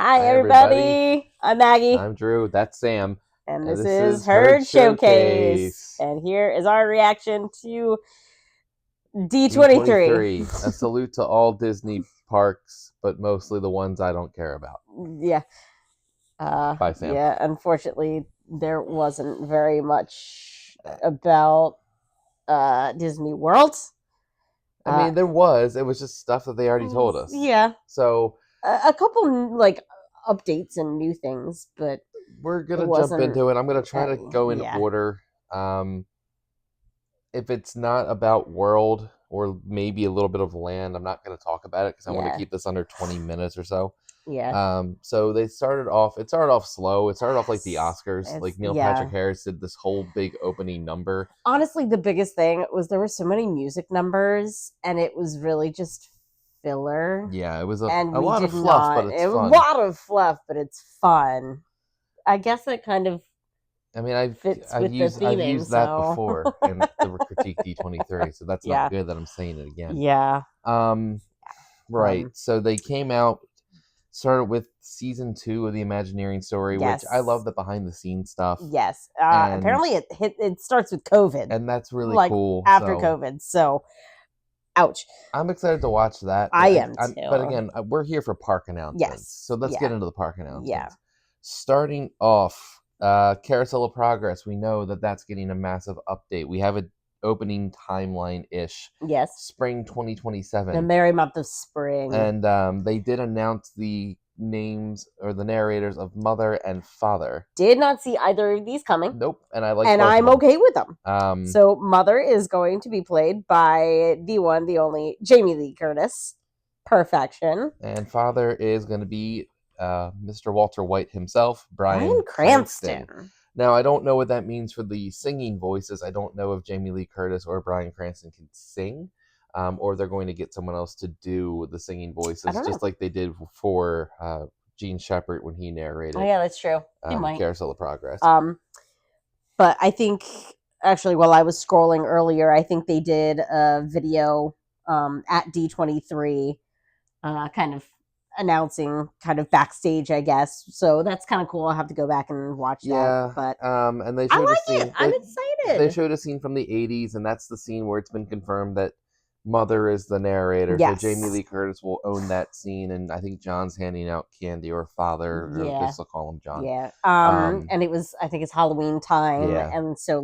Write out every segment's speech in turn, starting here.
Hi, everybody. everybody. I'm Maggie. I'm Drew. That's Sam. And And this this is is Herd Herd Showcase. Showcase. And here is our reaction to D23. D23. A salute to all Disney parks, but mostly the ones I don't care about. Yeah. Bye, Sam. Yeah, unfortunately, there wasn't very much about Disney World. I mean, there was. It was just stuff that they already told us. Yeah. So A couple, updates and new things, but we're going to jump into it. I'm going to try to go in yeah. order. If it's not about world or maybe a little bit of land, I'm not going to talk about it because I want to keep this under 20 minutes or so. Yeah. So it started off slow. It started off like the Oscars. Like Neil Patrick Harris did this whole big opening number. Honestly, the biggest thing was there were so many music numbers, and it was really just filler. Yeah, it was a lot of fluff, but it's fun. A lot of fluff, but it's fun. I guess that kind of. I mean, I've used that before in the critique D23, so that's not good that I'm saying it again. Yeah. Right. So they came out, started with season 2 of the Imagineering story, which I love the behind the scenes stuff. Yes. Apparently it starts with COVID, and that's really cool. After COVID, so. Ouch. I'm excited to watch that. I am too. But again, we're here for park announcements. Yes. So let's get into the park announcements. Yeah. Starting off, Carousel of Progress. We know that that's getting a massive update. We have an opening timeline-ish. Yes. Spring 2027. The merry month of spring. And they did announce the names or the narrators of Mother and Father. Did not see either of these coming. Nope. And I'm okay with them. So Mother is going to be played by the one, the only Jamie Lee Curtis. Perfection. And Father is going to be Mr. Walter White himself, Bryan Cranston. Now, I don't know what that means for the singing voices. I don't know if Jamie Lee Curtis or Bryan Cranston can sing. Or they're going to get someone else to do the singing voices, just like they did for Gene Shepard when he narrated. Oh yeah, that's true. Carousel of Progress. But I think actually, while I was scrolling earlier, I think they did a video at D23, kind of announcing, kind of backstage, I guess. So that's kind of cool. I'll have to go back and watch that. But and they showed a scene. I'm excited. They showed a scene from the 80s, and that's the scene where it's been confirmed that Mother is the narrator. Yes. So Jamie Lee Curtis will own that scene, and I think John's handing out candy, or Father, or I guess I'll call him John. Yeah. And it was, I think it's Halloween time, and so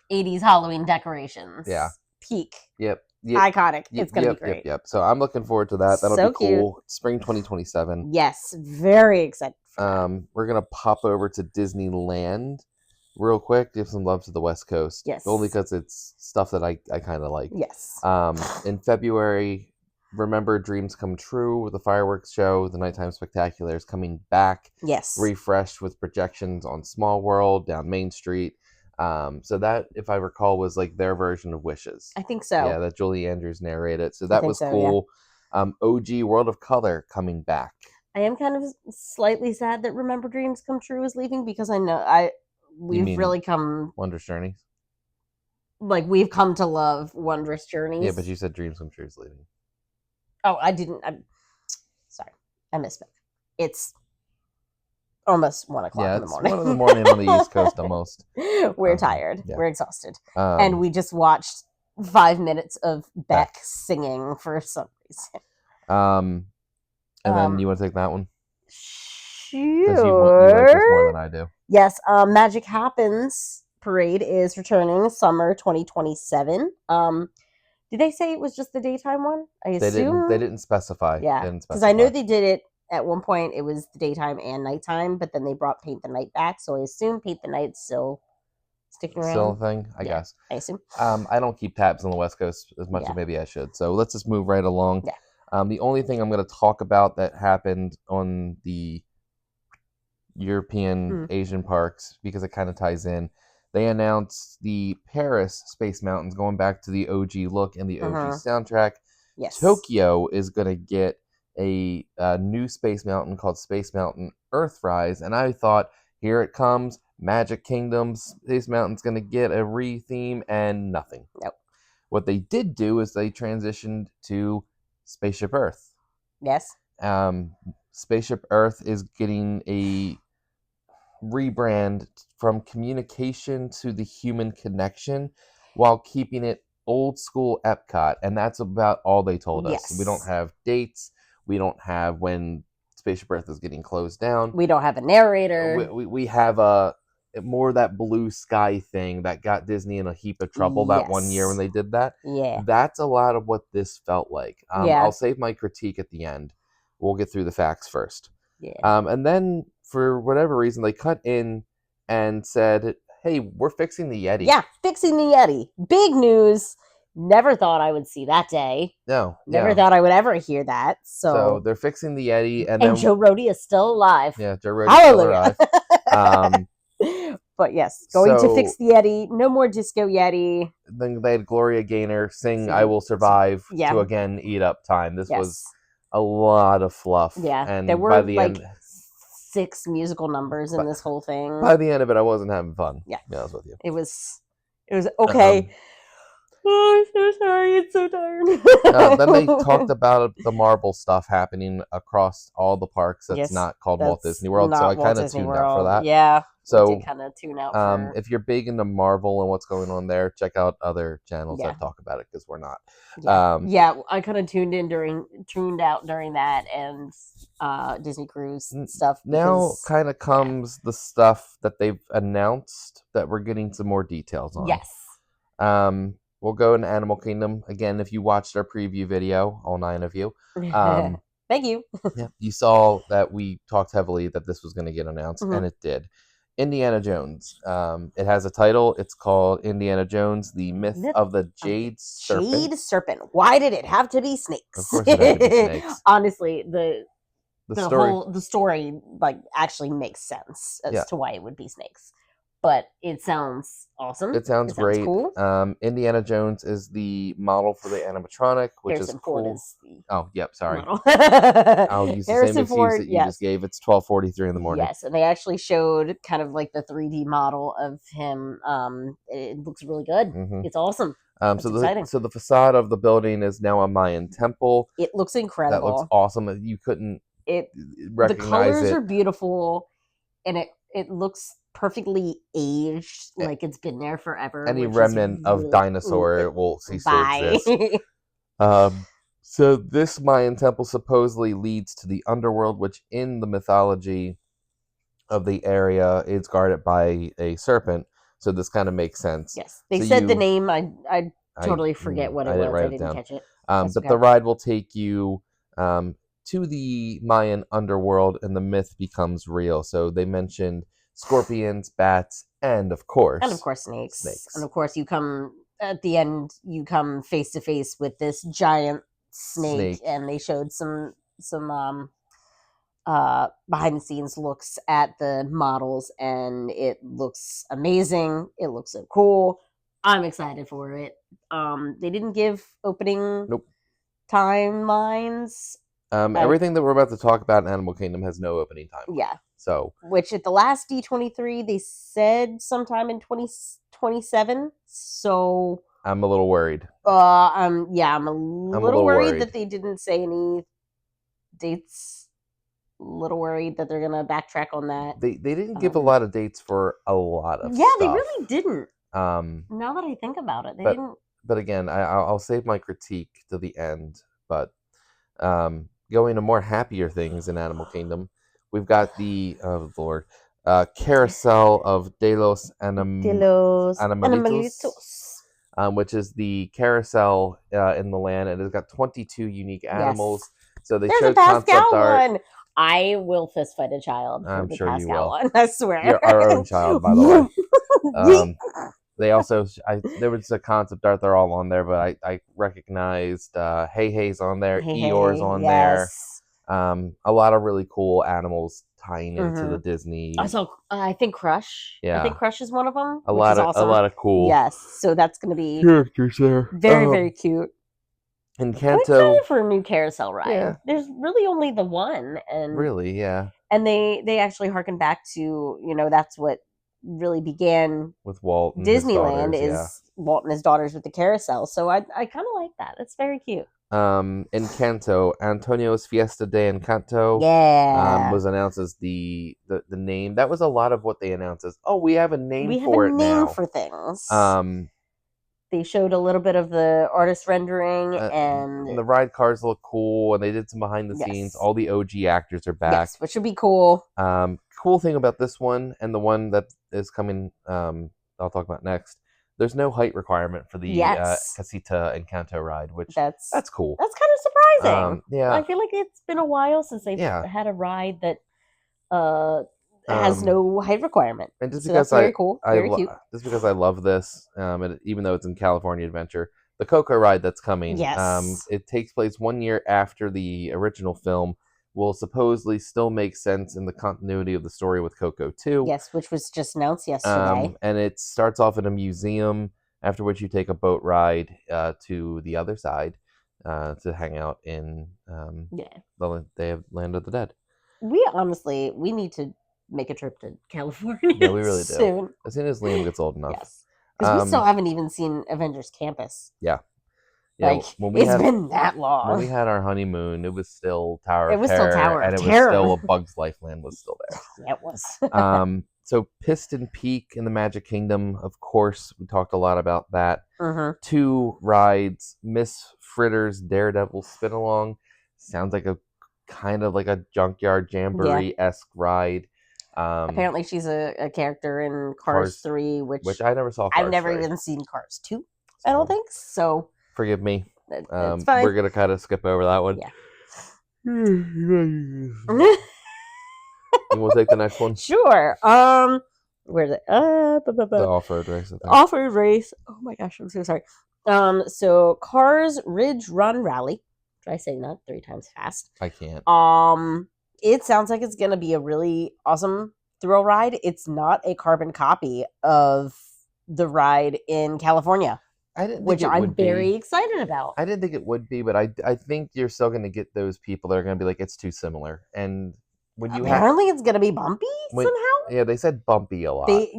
80s Halloween decorations. Yeah. Peak. Yep. Iconic. It's gonna be great. Yep. So I'm looking forward to that. That'll be cool. Cute. Spring 2027. Yes, very excited. We're gonna pop over to Disneyland real quick. Give some love to the West Coast. Yes. Only because it's stuff that I kind of like. Yes. In February, Remember Dreams Come True, the fireworks show, the Nighttime Spectacular is coming back. Yes. Refreshed with projections on Small World, down Main Street. So that, if I recall, was like their version of Wishes. I think so. Yeah, that Julie Andrews narrated. So that was cool. Yeah. OG World of Color coming back. I am kind of slightly sad that Remember Dreams Come True is leaving, because I know we've really come... Wondrous Journeys? We've come to love Wondrous Journeys. Yeah, but you said Dreams Come True is leaving. Oh, I didn't. Sorry. I misspoke. It's almost 1 o'clock in the morning. Yeah, it's 1 in the morning on the East Coast almost. We're tired. Yeah. We're exhausted. And we just watched 5 minutes of Beck singing for some reason. And then you want to take that one? Sure. Because you like this more than I do. Yes. Magic Happens Parade is returning summer 2027. Did they say it was just the daytime one? I assume they didn't specify. Yeah, because I know they did it at one point. It was the daytime and nighttime, but then they brought Paint the Night back. So I assume Paint the Night's still sticking around. Still a thing, I guess. I assume. I don't keep tabs on the West Coast as much as maybe I should. So let's just move right along. Yeah. The only thing I'm going to talk about that happened on the European Asian parks, because it kind of ties in. They announced the Paris Space Mountains, going back to the OG look and the OG soundtrack. Yes. Tokyo is going to get a new Space Mountain called Space Mountain Earthrise. And I thought, here it comes, Magic Kingdom, Space Mountain's going to get a re-theme, and nothing. Nope. What they did do is they transitioned to Spaceship Earth. Yes. Spaceship Earth is getting a rebrand from communication to the human connection while keeping it old school Epcot, and that's about all they told us. We don't Yes. have dates. We don't have when Spaceship Earth is getting closed down. We don't have a narrator. We have a more that blue sky thing that got Disney in a heap of trouble that one year when Yes. they did that. Yeah. That's a lot of what this felt like. Yeah. I'll save my critique at the end. We'll get through the facts first. Yeah. And then for whatever reason, they cut in and said, "Hey, we're fixing the Yeti." Yeah, fixing the Yeti. Big news. Never thought I would see that day. No, Never thought I would ever hear that. So So they're fixing the Yeti, and and then Joe Rody is still alive. yeah, Joe Rody's still Hallelujah. alive. But yes, going to fix the Yeti. No more Disco Yeti. Then they had Gloria Gaynor sing "I Will Survive" Yeah. to again eat up time. This Yes. was a lot of fluff. Yeah, and there were by the like end, 6 musical numbers in this whole thing. by the end of it, I wasn't having fun. Yeah, to be honest with you. It was okay. Oh, I'm so sorry. It's so tired. Then they talked about the Marvel stuff happening across all the parks. That's not called Walt Disney World, so I kind of tuned out for that. Yeah. So kind of tune out. For... if you're big into Marvel and what's going on there, check out other channels that talk about it because we're not. Yeah, I kind of tuned out during that and Disney Cruise stuff. Now kind of comes the stuff that they've announced that we're getting some more details on. Yes. We'll go into Animal Kingdom again. If you watched our preview video, all 9 of you, thank you. Yeah, you saw that we talked heavily that this was going to get announced, and it did. Indiana Jones. It has a title. It's called Indiana Jones: The Myth of the Jade Serpent. Jade Serpent. Why did it have to be snakes? Of course, it had to be snakes. Honestly, the story like actually makes sense as to why it would be snakes. But it sounds awesome. It sounds great. Cool. Indiana Jones is the model for the animatronic, which Harrison is cool. Ford is the sorry. I'll use the same excuse that you just gave. It's 12:43 in the morning. Yes, and they actually showed kind of like the 3D model of him. It looks really good. It's awesome. So the facade of the building is now a Mayan temple. It looks incredible. That looks awesome. You couldn't recognize the colors are beautiful, and it looks perfectly aged, like it's been there forever. Any remnant of dinosaur will cease to exist. So this Mayan temple supposedly leads to the underworld, which in the mythology of the area is guarded by a serpent. So this kind of makes sense. Yes, they said the name. I totally forget what it was. I didn't catch it. But the ride will take you to the Mayan underworld, and the myth becomes real. So they mentioned scorpions, bats, and of course snakes. And of course, you come at the end. You come face to face with this giant snake, and they showed some behind the scenes looks at the models, and it looks amazing. It looks so cool. I'm excited for it. They didn't give opening timelines. Everything that we're about to talk about in Animal Kingdom has no opening time. Yeah. So, which at the last D23 they said sometime in 2027. So I'm a little worried. I'm a little worried that they didn't say any dates. A little worried that they're gonna backtrack on that. They didn't give a lot of dates for a lot of stuff. They really didn't. Now that I think about it, they didn't. But again, I'll save my critique to the end. But going to more happier things in Animal Kingdom, we've got the Carousel of De los Animalitos, which is the carousel in the land, and it's got 22 unique animals. Yes. So they showed concept art. One. I will fist fight a child. I'm sure Pascal you will. One. I swear. You're our own child, by the way. They also, there was a concept art. They're all on there, but I recognized Hey Hey's on there, Eeyore's on there. A lot of really cool animals tying into the Disney. Also, I think Crush. Yeah, I think Crush is one of them. A lot of cool. Yes, so that's going to be characters there. Very very cute. In Kanto, I'm excited for a new carousel ride. Yeah. There's really only the one, and and they actually harken back to that's what really began with Walt and Disneyland his daughters, Walt and his daughters with the carousel. So I kind of like that. It's very cute. Encanto, Antonio's Fiesta de Encanto, Yeah. was announced as the name. That was a lot of what they announced as. Oh, we have a name We have a for it name now. for things. Um, they showed a little bit of the artist rendering, and and the ride cars look cool, and they did some behind the scenes. yes, All the OG actors are back. yes, which would be cool. Cool thing about this one and the one that is coming, I'll talk about next. There's no height requirement for the Yes. Casita Encanto ride, which That's cool. That's kind of surprising. Yeah. I feel like it's been a while since they've Yeah. had a ride that has no height requirement. And just So because that's very cool, very cute. just because I love this, and even though it's in California Adventure, the Coco ride that's coming, Yes. it takes place 1 year after the original film, will supposedly still make sense in the continuity of the story with Coco 2. Yes, which was just announced yesterday. And it starts off in a museum, after which you take a boat ride to the other side to hang out in the Day of Land of the Dead. We honestly, we need to make a trip to California. Yeah, we really soon. do. As soon as Liam gets old enough. Yes. Because we still haven't even seen Avengers Campus. Yeah. Like, it's been that long. When we had our honeymoon, it was still Tower It of was Terror, still Tower and of it Terror. was still a Bug's Life Land was still there. Yeah, it was. So Piston Peak in the Magic Kingdom, of course, we talked a lot about that. 2 rides, Miss Fritter's Daredevil Spin Along, sounds like a kind of like a Junkyard Jamboree-esque ride. Apparently, she's a character in Cars 3, which I never saw. Cars I've never 3. even seen Cars 2. I don't think so. Forgive me. It's fine. We're gonna kind of skip over that one. Yeah. You want to take the next one? Sure. Where's it? The off-road race. I think. Off-road race. Oh my gosh, I'm so sorry. So Cars Ridge Run Rally. Try saying that 3 times fast. I can't. It sounds like it's gonna be a really awesome thrill ride. It's not a carbon copy of the ride in California, which I'm very excited about. I didn't think it would be, but I think you're still going to get those people that are going to be like, it's too similar. And when you apparently it's going to be bumpy somehow. Yeah, they said bumpy a lot. They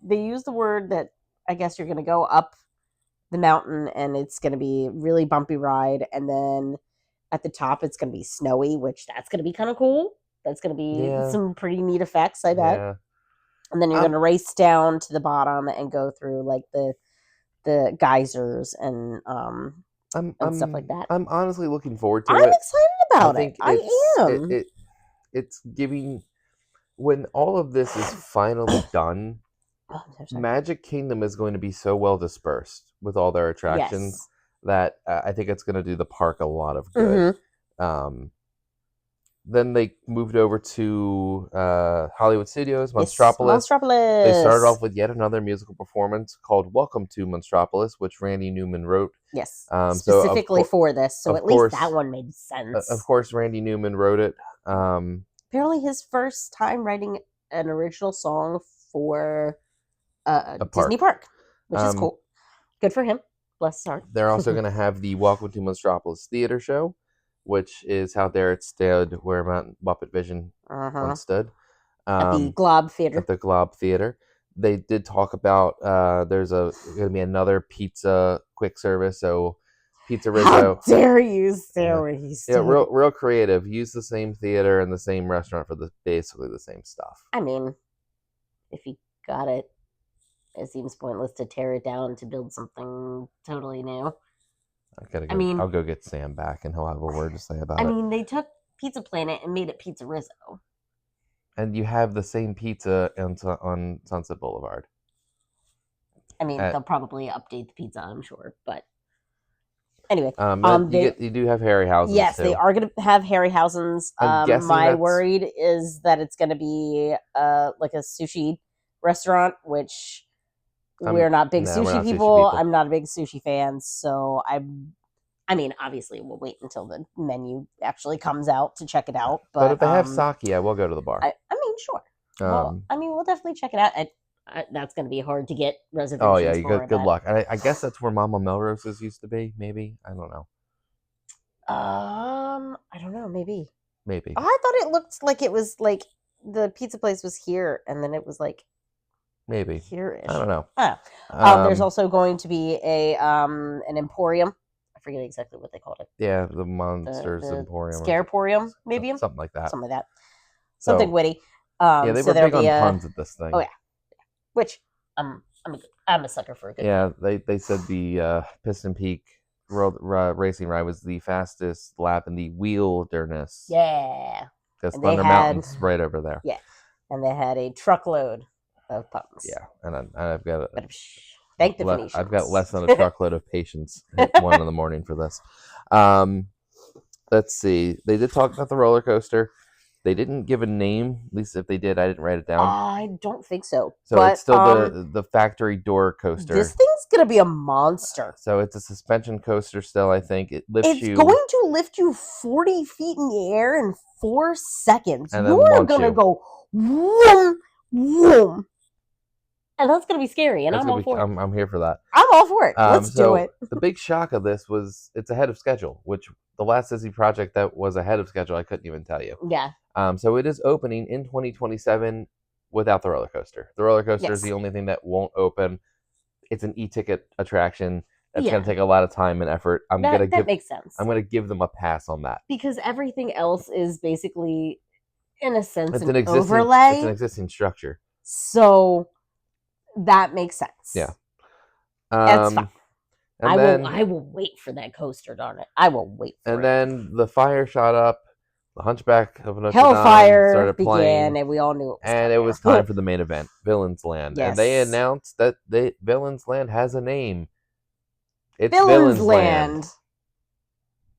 used the word that I guess you're going to go up the mountain and it's going to be really bumpy ride, and then at the top it's going to be snowy, which that's going to be kind of cool. That's going to be some pretty neat effects, I bet. Yeah. And then you're going to race down to the bottom and go through like the geysers and stuff like that. I'm honestly looking forward to it. I'm excited about it. I am. It's giving, when all of this is finally done, Magic Kingdom is going to be so well dispersed with all their attractions that I think it's going to do the park a lot of good. Then they moved over to Hollywood Studios, Monstropolis. They started off with yet another musical performance called Welcome to Monstropolis, which Randy Newman wrote. Yes, specifically for this. So at least that one made sense. Of course, Randy Newman wrote it. Apparently his first time writing an original song for Disney Park, which is cool. Good for him. Bless his heart. They're also going to have the Welcome to Monstropolis theater show, which is how there it stood where Mount Muppet Vision once stood. At the Glob Theater. At the Glob Theater. They did talk about there's going to be another pizza quick service. So Pizza Rizzo. How dare you say real creative. Use the same theater and the same restaurant for basically the same stuff. I mean, if you got it, it seems pointless to tear it down to build something totally new. I'll go get Sam back and he'll have a word to say about it. I mean, they took Pizza Planet and made it Pizza Rizzo. And you have the same pizza on Sunset Boulevard. I mean, they'll probably update the pizza, I'm sure, but anyway. You do have Harryhausen's. Yes, too. They are going to have Harryhausen's. My worried is that it's going to be like a sushi restaurant, which we're not big sushi people. I'm not a big sushi fan, so I mean, obviously, we'll wait until the menu actually comes out to check it out. But if they have sake, I will go to the bar. I mean, sure. We'll definitely check it out. That's going to be hard to get reservations. Oh yeah, good luck. I guess that's where Mama Melrose's used to be. Maybe, I don't know. I don't know. Maybe. I thought it looked like it was like the pizza place was here, and then it was like maybe here-ish. I don't know. There's also going to be an Emporium. I forget exactly what they called it. Yeah, the Monsters The Emporium. Scareporium, maybe? Something like that. Something like that. So, Something witty. Yeah, they so were there'll big on be puns at this thing. Oh, yeah. Which, I'm a sucker for a good Yeah, they said the Piston Peak World Racing Ride was the fastest lap in the wilderness. Yeah. Because Thunder Mountain's right over there. Yeah. And they had a truckload of puns. Yeah, and I've got thank the Phoenicians. I've got less than a truckload of patience at 1 a.m. for this. Let's see. They did talk about the roller coaster. They didn't give a name. At least if they did, I didn't write it down. I don't think so. So it's still the factory door coaster. This thing's gonna be a monster. So it's a suspension coaster still. I think it lifts It's going to lift you 40 feet in the air in 4 seconds. And then You're gonna go whoom whoom, and that's gonna be scary. And I'm all for it. I'm here for that. I'm all for it. Let's do it. The big shock of this was it's ahead of schedule, which the last Disney project that was ahead of schedule, I couldn't even tell you. Yeah. So it is opening in 2027 without the roller coaster. The roller coaster is the only thing that won't open. It's an e-ticket attraction. That's going to take a lot of time and effort. That makes sense. I'm going to give them a pass on that. Because everything else is basically, in a sense, an existing overlay. It's an existing structure. So that makes sense. Yeah. That's fine. I will wait for that coaster, darn it. I will wait for it. And then the fire shot up. The Hunchback of Notre Dame Hellfire began, and we all knew it was and it was time for the main event, Villain's Land. Yes. And they announced that Villain's Land has a name. It's Villain's Land.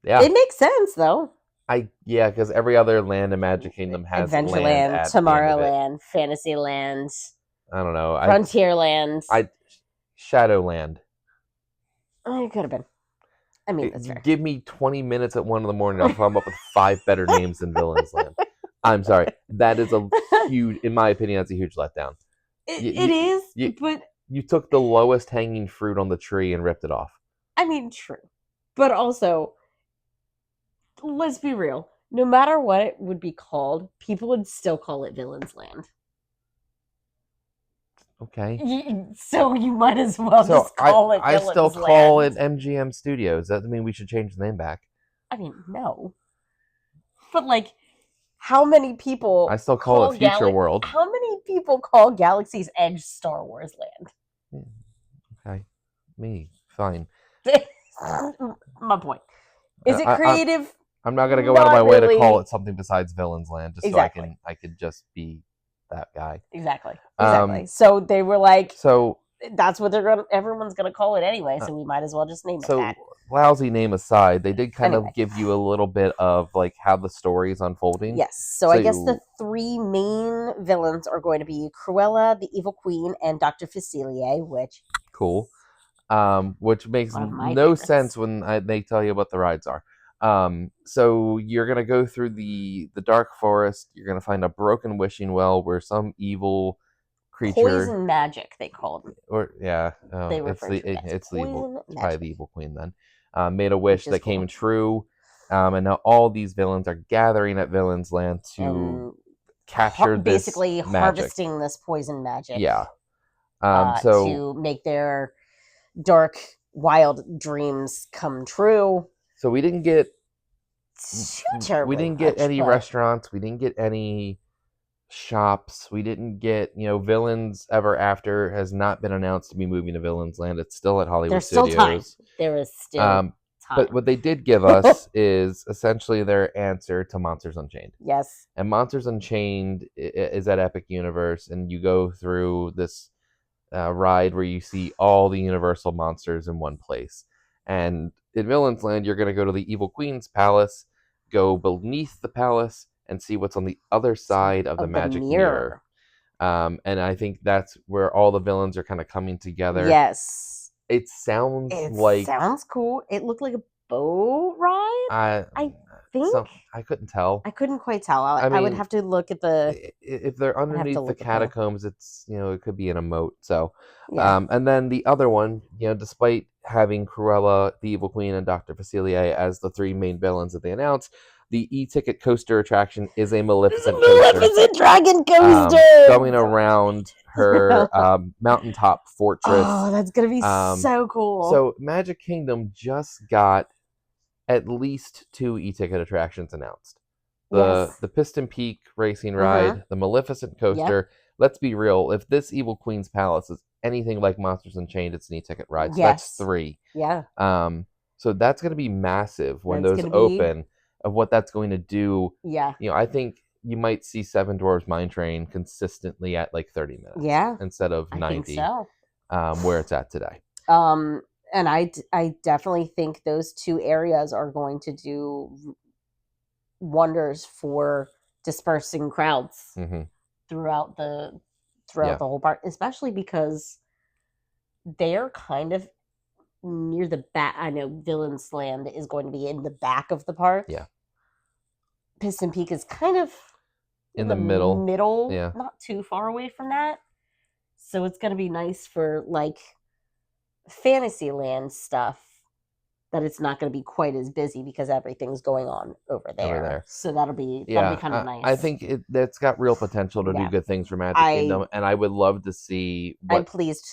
Yeah. It makes sense, though. Because every other land in Magic Kingdom has Adventureland, Tomorrowland, Fantasyland. I don't know. Frontierland. Shadowland. It could have been. I mean, that's fair. Give me 20 minutes at 1 a.m. I'll come up with 5 better names than Villain's Land. I'm sorry. That is a huge, in my opinion, that's a huge letdown. It is, but you took the lowest hanging fruit on the tree and ripped it off. I mean, true. But also, let's be real. No matter what it would be called, people would still call it Villain's Land. Okay. So you might as well just call it Villain's Land. I still call it MGM Studios. That doesn't mean we should change the name back. I mean, no. But, like, how many people... I still call it Future World. How many people call Galaxy's Edge Star Wars Land? Okay. Me. Fine. My point. Is it creative? I'm not going to go out of my way to call it something besides Villain's Land, just so I could just be that guy. Exactly. So they were like, that's what everyone's gonna call it anyway, so we might as well just name it that. Lousy name aside, they did kind of give you a little bit of like how the story is unfolding. Yes. So I guess the 3 main villains are going to be Cruella, the Evil Queen, and Dr. Facilier, which which makes no sense when they tell you what the rides are. So you're gonna go through the dark forest. You're gonna find a broken wishing well where some evil creature, poison magic, they called it. Or it's the evil. It's probably the Evil Queen then. Made a wish that came true, and now all these villains are gathering at Villain's Land to capture this basically magic. Harvesting this poison magic. Yeah. To make their dark, wild dreams come true. So we didn't get any but... restaurants. We didn't get any shops. We didn't get, Villains Ever After has not been announced to be moving to Villains Land. It's still at Hollywood Studios. Still time. There is still time. But what they did give us is essentially their answer to Monsters Unchained. Yes. And Monsters Unchained is at Epic Universe, and you go through this ride where you see all the Universal monsters in one place. And in Villain's Land, you're going to go to the Evil Queen's palace, go beneath the palace, and see what's on the other side of the magic mirror. And I think that's where all the villains are kind of coming together. Yes. It sounds cool. It looked like a boat ride. I think. I couldn't tell. I couldn't quite tell. I would have to look at the. If they're underneath the catacombs, it's it could be in a moat. So, and then the other one, despite having Cruella, the Evil Queen, and Dr. Facilier as the 3 main villains that they announced, the e-ticket coaster attraction is a Maleficent coaster. Maleficent dragon coaster! Going around her mountaintop fortress. Oh, that's going to be so cool. So Magic Kingdom just got at least 2 e-ticket attractions announced. Yes. The Piston Peak racing Mm-hmm. ride, the Maleficent Yep. coaster. Let's be real. If this Evil Queen's Palace is anything like Monsters Unchained, it's an e-ticket ride. So that's Yes. 3. Yeah. So that's going to be massive when That's those gonna be. open. Of what that's going to do. Yeah. I think you might see Seven Dwarfs Mine Train consistently at like 30 minutes Yeah. instead of I think 90, so. where it's at today. And I definitely think those 2 areas are going to do wonders for dispersing crowds Mm-hmm. throughout the Yeah. whole park, especially because they're kind of near the back. I know Villain's Land is going to be in the back of the park. Yeah. Piston Peak is kind of In in the the middle. middle, Yeah. not too far away from that. So it's going to be nice for like Fantasyland stuff that it's not going to be quite as busy because everything's going on over there. So that'll be kind of nice. I think it's got real potential to do good things for Magic Kingdom, and I would love to see I'm pleased.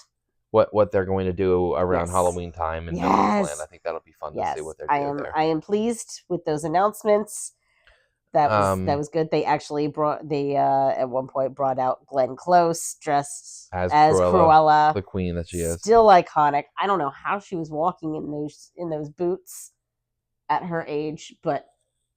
what they're going to do around Yes. Halloween time in Villains Land. I think that'll be fun to see what they're doing there. I am pleased with those announcements. That was good. They actually at one point brought out Glenn Close dressed as Cruella, the queen that she is. Still iconic. I don't know how she was walking in those boots at her age, but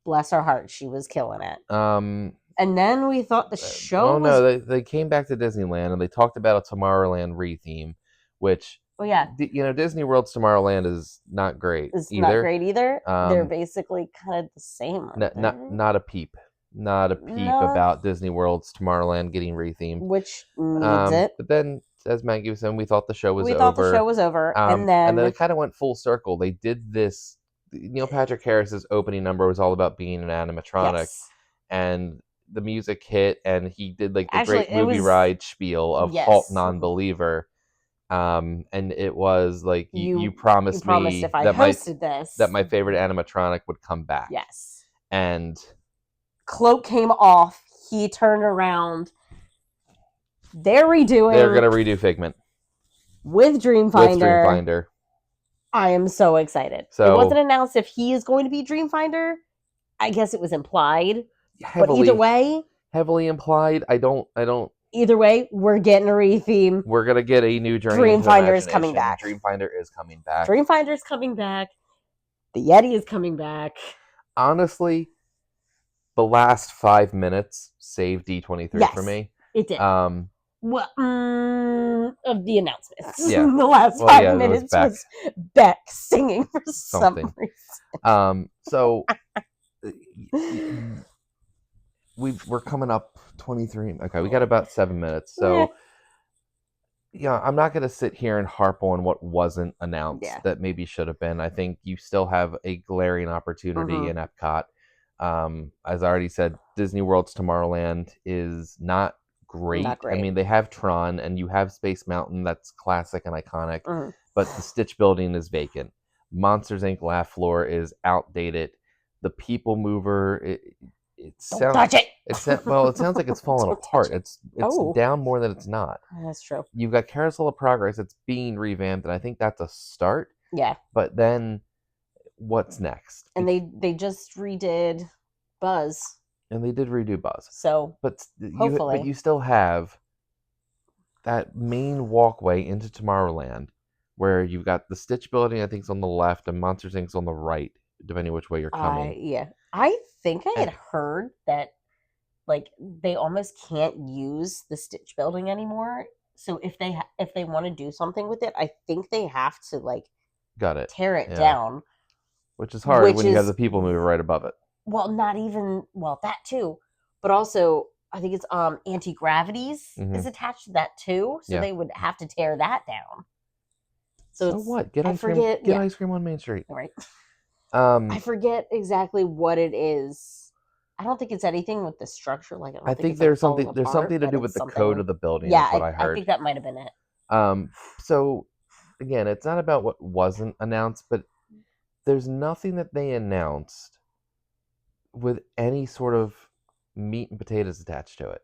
bless her heart, she was killing it. And then we thought the show. Oh no, they came back to Disneyland and they talked about a Tomorrowland retheme, which Disney World's Tomorrowland is not great. It's not great either. They're basically kind of the same. Not a peep. Not a peep about Disney World's Tomorrowland getting rethemed. Which needs it. But then, as Maggie was saying, we thought the show was over. We thought the show was over. And then it kind of went full circle. They did this. Neil Patrick Harris's opening number was all about being an animatronic. Yes. And the music hit, and he did like the great movie ride spiel of Halt Non-Believer. And it was like you promised me if I hosted that my favorite animatronic would come back. Yes. And cloak came off. He turned around. They're gonna redo Figment with Dreamfinder. I am so excited. So it wasn't announced if he is going to be Dreamfinder. I guess it was implied. But either way, heavily implied. I don't. Either way, we're getting a retheme. We're gonna get a new Journey. Dreamfinder is coming back. Dreamfinder is coming back. Dreamfinder is coming back. The Yeti is coming back. Honestly, the last 5 minutes saved D23 for me. It did. Of the announcements. Yeah. The last 5 minutes was Beck singing for some reason. So we're coming up 23. Okay, we got about 7 minutes. So I'm not going to sit here and harp on what wasn't announced that maybe should have been. I think you still have a glaring opportunity in Epcot. As I already said, Disney World's Tomorrowland is not great. I mean, they have Tron and you have Space Mountain. That's classic and iconic. But the Stitch building is vacant. Monsters Inc. Laugh Floor is outdated. The People Mover, Don't touch it. It sounds like it's falling apart. It's down more than it's not. That's true. You've got Carousel of Progress. It's being revamped, and I think that's a start. Yeah. But then, what's next? And they just redid Buzz. And they did redo Buzz. So, hopefully. But you still have that main walkway into Tomorrowland, where you've got the Stitch building, I think, is on the left, and Monsters Inc.'s on the right, depending which way you're coming. I think I had heard that, like, they almost can't use the Stitch building anymore. So if they want to do something with it, I think they have to tear it down. Which is hard when you have the People Mover right above it. Well, not even that too, but also I think it's Anti-Gravity's is attached to that too, so they would have to tear that down. So what? Get ice cream on Main Street. Right. I forget exactly what it is. I don't think it's anything with the structure. I think there's something to do with the code of the building. Yeah, what I heard. I think that might have been it. So again, it's not about what wasn't announced, but there's nothing that they announced with any sort of meat and potatoes attached to it.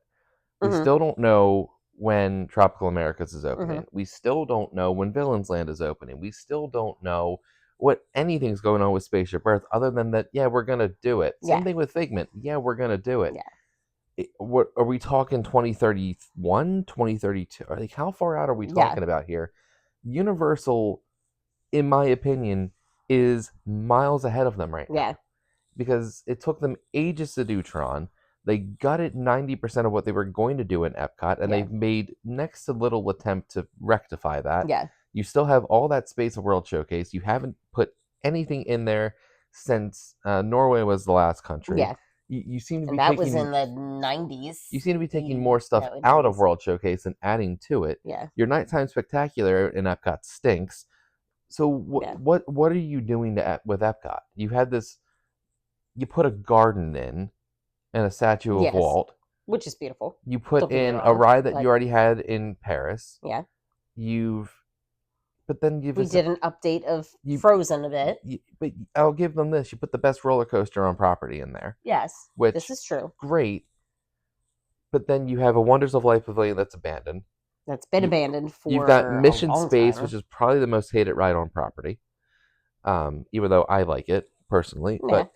We still don't know when Tropical Americas is opening. We still don't know when Villains Land is opening. We still don't know what anything's going on with Spaceship Earth other than that, yeah, we're going to do it. Same thing with Figment. Yeah, we're going to do it. What are we talking 2031, 2032? Like, how far out are we talking about here? Universal, in my opinion, is miles ahead of them right now. Because it took them ages to do Tron. They gutted 90% of what they were going to do in Epcot, and they've made next to little attempt to rectify that. You still have all that Space World Showcase. You haven't put anything in there since Norway was the last country. You seem to be that taking, was in the 90s. You seem to be taking more stuff out of World Showcase and adding to it. Your Nighttime Spectacular in Epcot stinks. So what are you doing with Epcot? You had this. You put a garden in and a statue of Walt, which is beautiful. You put in a ride that you already had in Paris. But then we did an update of Frozen a bit. But I'll give them this: you put the best roller coaster on property in there. Which this is true. Great. But then you have a Wonders of Life Pavilion that's abandoned. That's been abandoned for You've got Mission a long Space, time. which is probably the most hated ride on property. Even though I like it personally, but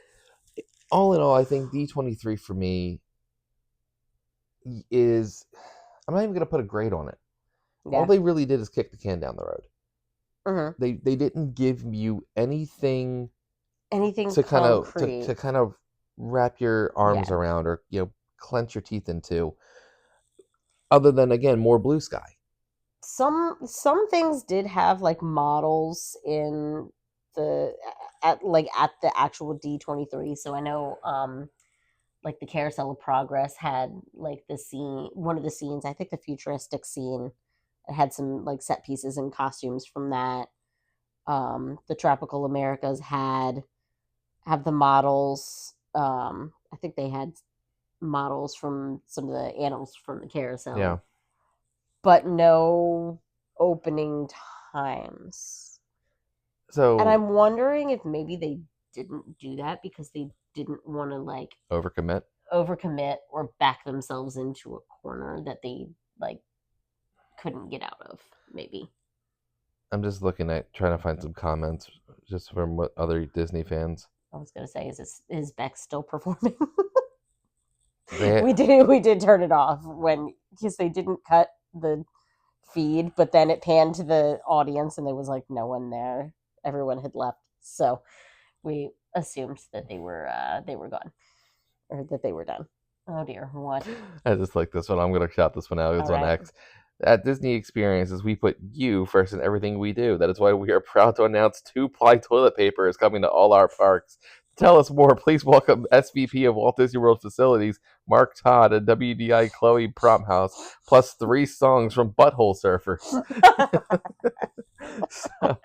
all in all, I think D23 for me is, I'm not even going to put a grade on it. All they really did is kick the can down the road. They didn't give you anything to kind of wrap your arms around or clench your teeth into, other than, again, more blue sky. Some things did have like models in at the actual D23. So I know like the Carousel of Progress had like the scene, one of the scenes, I think the futuristic scene, it had some like set pieces and costumes from that. The Tropical Americas have the models. I think they had models from some of the animals from the carousel. But no opening times. So, and I'm wondering if maybe they didn't do that because they didn't want to like overcommit or back themselves into a corner that they like couldn't get out of. Maybe. I'm just looking at trying to find some comments just from what other Disney fans. I was gonna say, is Beck still performing? We did turn it off because they didn't cut the feed, but then it panned to the audience and there was like no one there. Everyone had left, so we assumed that they were gone, or that they were done. Oh dear, what? I just like this one. I'm gonna shout this one out. It's on X. At Disney Experiences, we put you first in everything we do. That is why we are proud to announce 2-ply toilet paper is coming to all our parks. To tell us more, please welcome SVP of Walt Disney World Facilities, Mark Todd, and WDI Chloe Promhouse, plus 3 songs from Butthole Surfers. So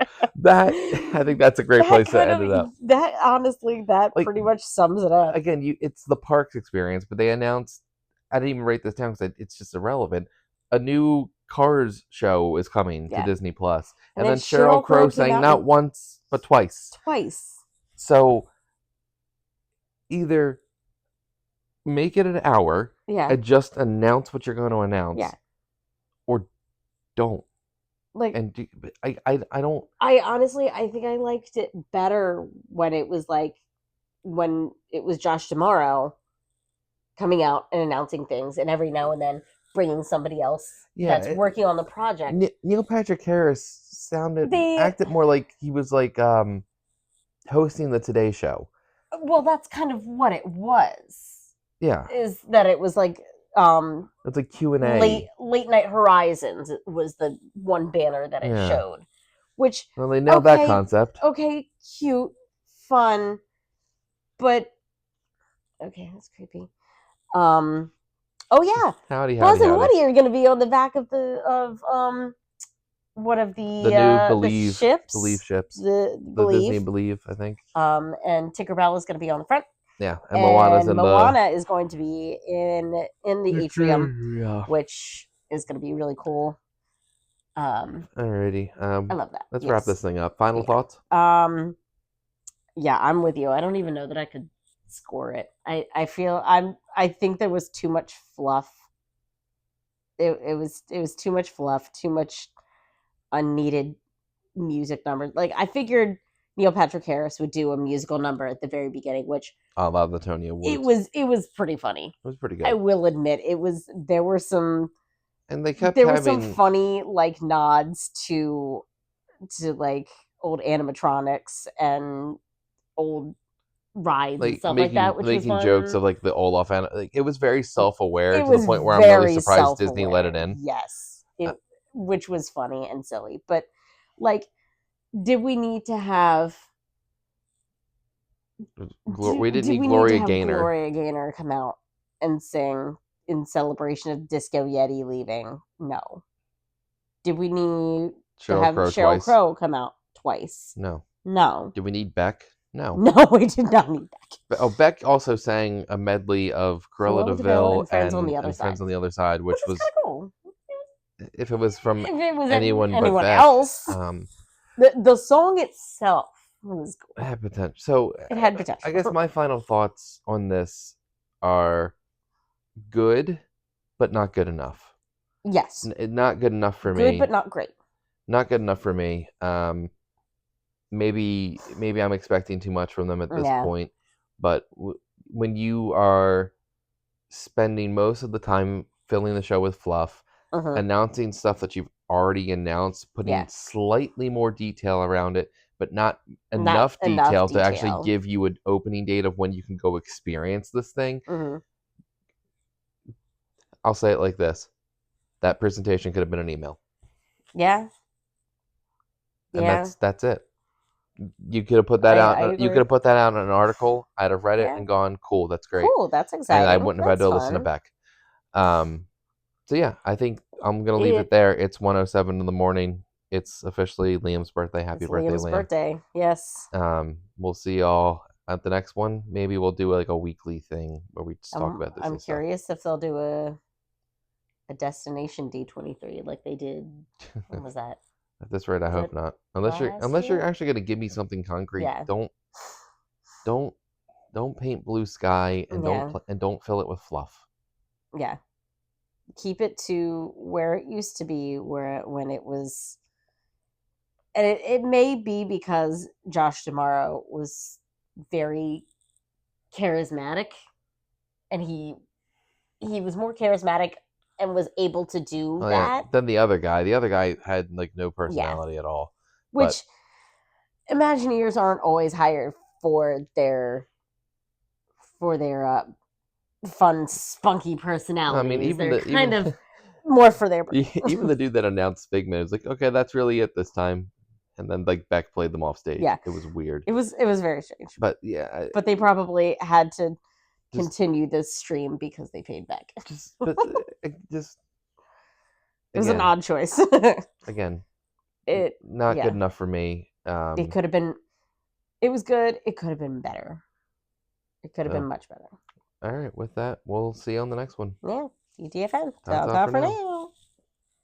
I think that's a great place to end it up. That honestly, that like, pretty much sums it up. Again, it's the parks experience, but they announced, I didn't even write this down because it's just irrelevant, a new Cars show is coming to Disney Plus, and then Sheryl Crow sang not once but twice. So either make it an hour and just announce what you're going to announce, or don't. Like, and I don't. I honestly, I think I liked it better when it was Josh D'Amaro coming out and announcing things, and every now and then bringing somebody else that's working on the project. Neil Patrick Harris acted more like he was like hosting the Today Show. Well, that's kind of what it was. Yeah, is that it was like it's like Q&A. Late Night Horizons was the one banner that it showed, which they nailed that concept. Okay, cute, fun, but okay, that's creepy. Oh yeah, howdy. Buzz and Woody are going to be on the back of one of the new Believe ships. The Disney Believe, I think. And Tinkerbell is going to be on the front. Yeah, and Moana is going to be in the atrium, which is going to be really cool. Alrighty, I love that. Let's wrap this thing up. Final thoughts? Yeah, I'm with you. I don't even know that I could score it. I think there was too much fluff. It was too much fluff, too much unneeded music numbers. Like, I figured Neil Patrick Harris would do a musical number at the very beginning, which a lot of the Tony Awards. It was pretty funny. It was pretty good. I will admit it was. There were some. And they kept There were some funny like nods to like old animatronics and old rides and stuff like that, which was making fun. jokes of like the Olaf, and like it was very self-aware to the point where I'm really surprised Disney let it in. Yes, which was funny and silly, but like, did we need to have? We didn't need Gloria Gaynor. Gloria Gaynor come out and sing in celebration of Disco Yeti leaving. No. Did we need to have Sheryl Crow come out twice? No. No. Did we need Beck? No. No, we did not need Beck. Oh, Beck also sang a medley of Cruella de Vil and Friends on the Other Side, which was kind of cool. If it was from anyone else. But the song itself was cool. It had potential. So it had potential. I guess my final thoughts on this are good, but not good enough. Yes. Not good enough for me. Good, but not great. Not good enough for me. Maybe I'm expecting too much from them at this point. But when you are spending most of the time filling the show with fluff, announcing stuff that you've already announced, putting slightly more detail around it, but not enough detail to actually give you an opening date of when you can go experience this thing. I'll say it like this. That presentation could have been an email. Yeah. And that's it. You could have put that out. You could have put that out in an article. I'd have read it and gone, "Cool, that's great. Cool, that's exciting." And I wouldn't have had to listen to Beck. So yeah, I think I'm gonna leave it there. It's 1:07 in the morning. It's officially Liam's birthday. Happy birthday, Liam! Birthday, yes. We'll see y'all at the next one. Maybe we'll do like a weekly thing where we just talk about this. I'm curious if they'll do a destination D23 like they did. When was that? At this rate, I hope not. Unless you're actually going to give me something concrete. Yeah. Don't paint blue sky and don't fill it with fluff. Yeah. Keep it to where it used to be, when it was, and it may be because Josh D'Amaro was very charismatic, and he was more charismatic and was able to do that than the other guy. The other guy had like no personality at all. Which Imagineers aren't always hired for their fun, spunky personalities. I mean, even more for their even the dude that announced Figment was like, okay, that's really it this time. And then like Beck played them off stage. Yeah. It was weird. It was very strange. But but they probably had to continue this stream because they paid Beck. It was an odd choice. Again, not good enough for me. It could have been. It was good. It could have been better. It could have been much better. All right. With that, we'll see you on the next one. Yeah. CTFN. Ciao for now.